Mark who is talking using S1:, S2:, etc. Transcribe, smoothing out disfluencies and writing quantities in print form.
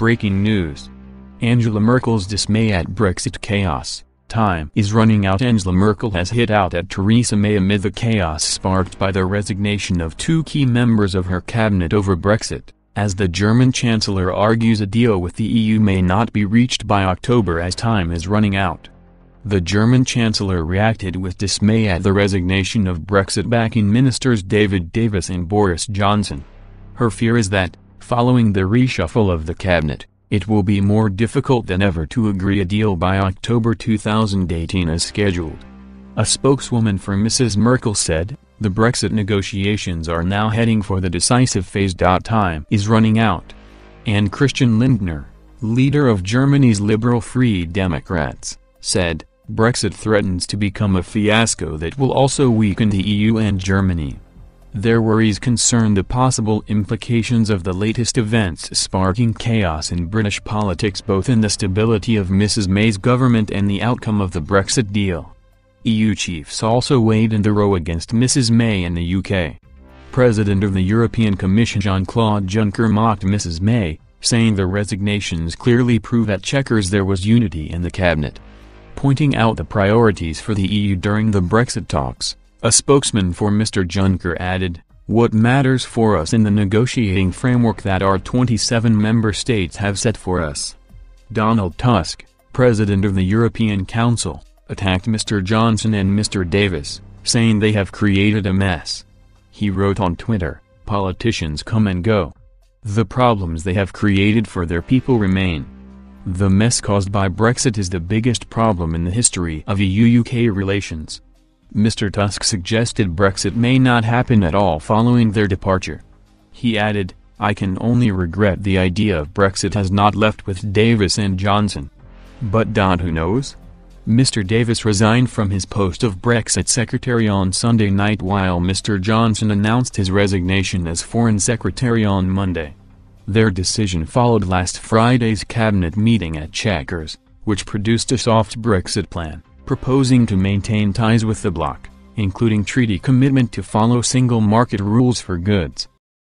S1: breaking news. Angela Merkel's dismay at Brexit chaos. Time is running out. Angela Merkel has hit out at Theresa May amid the chaos sparked by the resignation of two key members of her cabinet over Brexit, as the German Chancellor argues a deal with the EU may not be reached by October as time is running out. The German Chancellor reacted with dismay at the resignation of Brexit-backing ministers David Davis and Boris Johnson. Her fear is that, following the reshuffle of the cabinet, it will be more difficult than ever to agree a deal by October 2018 as scheduled. A spokeswoman for Mrs. Merkel said, "The Brexit negotiations are now heading for the decisive phase. Time is running out." And Christian Lindner, leader of Germany's Liberal Free Democrats, said, "Brexit threatens to become a fiasco that will also weaken the EU and Germany." Their worries concern the possible implications of the latest events sparking chaos in British politics, both in the stability of Mrs. May's government and the outcome of the Brexit deal. EU chiefs also weighed in the row against Mrs. May in the UK. President of the European Commission Jean-Claude Juncker mocked Mrs. May, saying the resignations clearly prove at Chequers there was unity in the cabinet. Pointing out the priorities for the EU during the Brexit talks, a spokesman for Mr. Juncker added, "What matters for us in the negotiating framework that our 27 member states have set for us." Donald Tusk, president of the European Council, attacked Mr. Johnson and Mr. Davis, saying they have created a mess. He wrote on Twitter, "Politicians come and go. The problems they have created for their people remain. The mess caused by Brexit is the biggest problem in the history of EU-UK relations." Mr. Tusk suggested Brexit may not happen at all following their departure. He added, "I can only regret the idea of Brexit has not left with Davis and Johnson. But who knows?" Mr. Davis resigned from his post of Brexit Secretary on Sunday night while Mr. Johnson announced his resignation as Foreign Secretary on Monday. Their decision followed last Friday's cabinet meeting at Chequers, which produced a soft Brexit plan, proposing to maintain ties with the bloc, including treaty commitment to follow single market rules for goods.